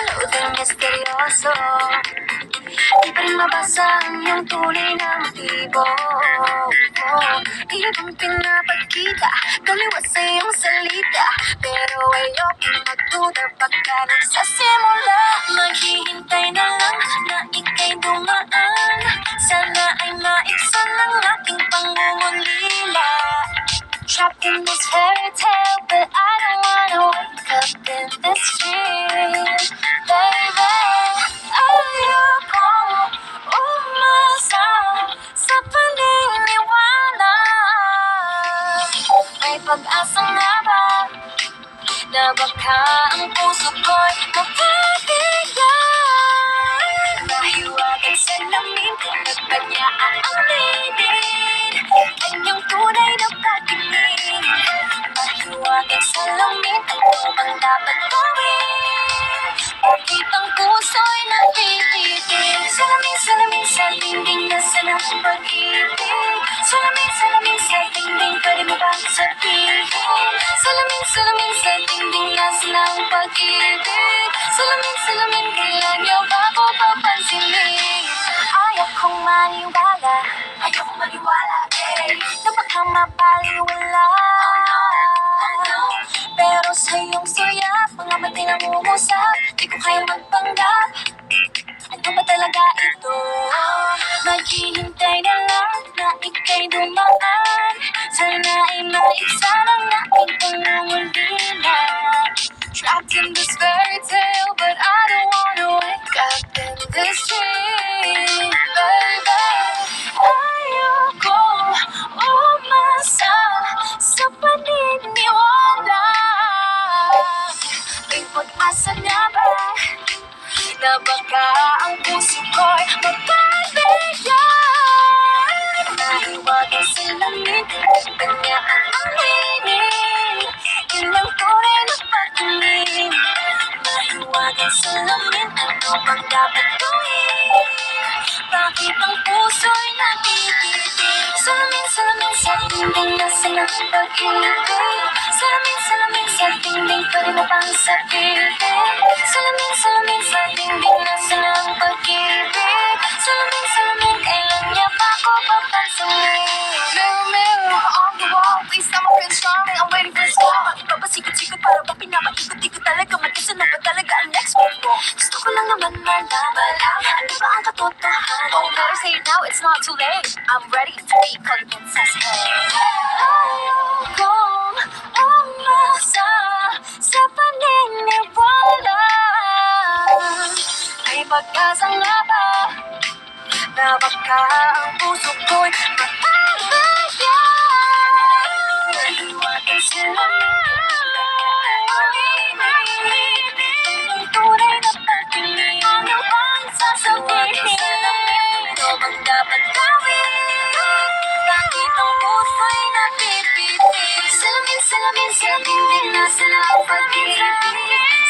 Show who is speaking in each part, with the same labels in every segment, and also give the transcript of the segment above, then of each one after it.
Speaker 1: Saluding misteryoso, di pa rin mabasa ang iyong tunay na motibo. Ibang pinapagkita, kaliwa sa iyong salita, pero ayokong magduda pagka nagsasimula. Maghihintay na lang na ika'y dumaan, sana ay maiksan ang aking pangungulila. Trapped in this fairy tale, but I don't wanna wake up in this dream, baby. Ayokong umasa sa paniniwala. May pag-asa nga ba na baka ang puso ko'y mapapigyan? Mahiwagang salamin, nagpanya ang aminin, kanyang tunay na patingin. Mahiwagang salamin, ano bang dapat gawin? Bakit ang puso'y napipitin? Salamin, salamin sa dingding, nasa ng pag-ibig. Salamin, salamin sa dingding, pwede mo bang sabihin? Salamin, salamin sa dingding, nasa ng pag-ibig. Salamin, salamin, kailan niyo ba ako papansinin? Ayokong maniwala, na baka mapaliwala. Pero sa iyong sulyap, mga mati nangungusap, di ko kaya magpanggap. Ano ba talaga ito? Maghihintay na lang na ika'y dumaan, sana ay maiksan ang aking pangungulila. Trapped in this fairy tale, but I don't wanna wake up in this dream, baby. Ayokong umasa sa paniniwala. May pag-asa na ba na baka ang puso ko'y mapapigyan? Mahiwagang salamin, kanya ang aminin, ilang tunay na patingin. Mahiwagang salamin, ano bang dapat gawin? Bakit ang puso'y napipitin? Salamin, salamin sa dingding, nasa ng pag-ibig. Salamin, salamin sa dingding, pwede mo bang sabihin? Salamin, salamin sa dingding, nasa ng pag-ibig. Salamin, salamin, kailan niya pa ako papansinin? Mirror, mirror on the wall, please tell my friends charming, I'm waiting for this call. Bakit pa ba sikot-sikot, para ba pinapaikot-ikot talaga? Mag-isa na ba talaga ang next move mo? Gusto ko lang naman malaman, ano ba ang katotohanan? Oh, better say it now, it's not too late. I'm ready to be called princess. Ayokong umasa sa paniniwala. May pag-asa nga ba na baka ang puso ko'y mapapigyan? Mahiwagang salamin, ang tunay na patingin. Ano bang sasabihin? Ano bang dapat gawin? Bakit ang puso'y napipitin? Salamin, salamin sa dingding, nasa ng pag-ibig.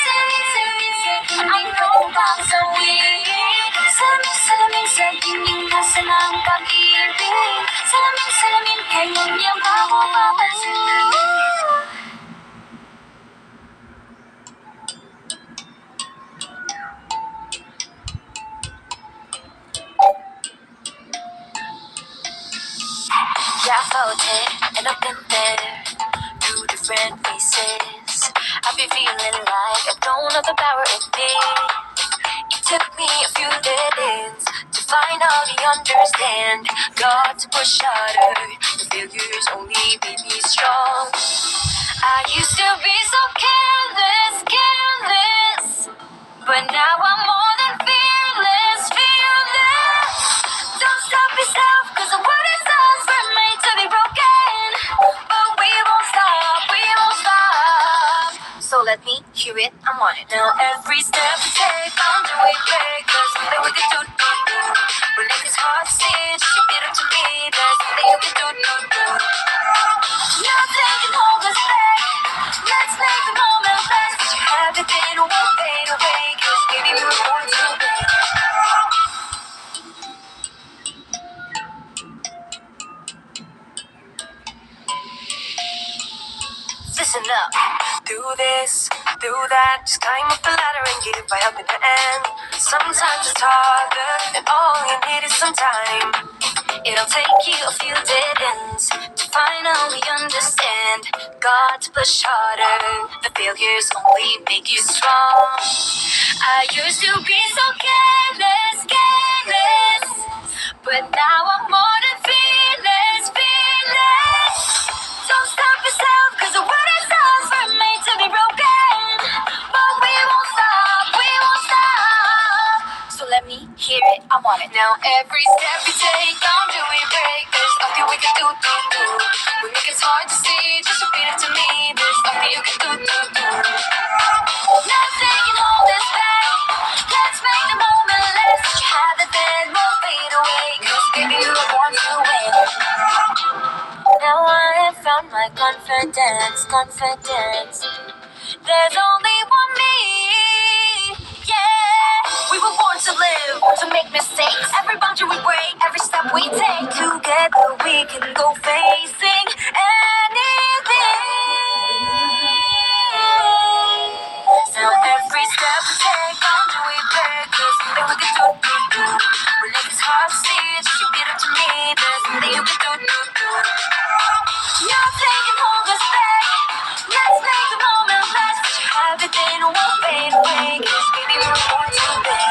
Speaker 1: Salamin, salamin sa dingding, pwede mo bang sabihin? Salamin, salamin sa dingding, nasa ng pag-ibig. Salamin, salamin, kailan niya ba ako papansinin? Yeah, I felt it, and I've been there, through different faces. I've been feeling like I don't have the power in me. It took me a few days to finally understand. Got to push harder, the failures only made me strong. I used to be so careless, careless, but now I'm more than fearless, fearless. Don't stop yourself, cause the word is us, we're made to be broken. But we won't stop, we won't stop. So let me hear it, I'm on it. Now every step we take, bound to way break. There's something we can do, do, do. When life is hard to see, just repeat it to me. There's something you can do, do, do. Nothing can hold us back. Let's make the moment last. What you have within won't fade away, cause baby we were born to win. Listen up. Do this, do that. that, just climb up the ladder and give a helping hand. Sometimes it's harder, and all you need is some time. It'll take you a few dead ends to finally understand. Got to push harder, the failures only make you strong. I used to be so careless, careless, but now I'm more than fearless, fearless. Don't stop yourself, cause the world is ours, we're made to be broken. But we won't stop, we won't stop. So let me hear it, I want it. Now every step you take, don't do it break. There's nothing we can do. We make it hard to see, just repeat it to me. There's nothing you can do. Nothing can hold us back. Let's make the moment last. You have it, then we'll fade away. Cause baby, you are born to win. Now I have found my confidence. There's only one me, yeah. We were born to live, to make mistakes. Every boundary we break, every step we take. Together we can go facing anything. Now every step we take, boundary we break. There's nothing we can do. When it's hard to see, just repeat it to me. There's nothing you can do. Nothing can hold us back. Let's make the moment last. You have it, then we'll fade away. Cause baby, we're born to win.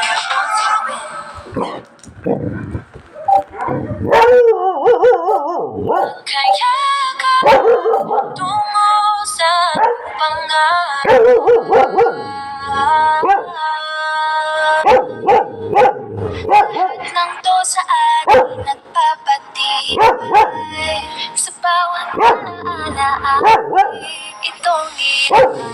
Speaker 1: Kaya ka tungo sa pangarap. Nang to sa atin nagpapatibay. Sa bawat alaala itong inalay.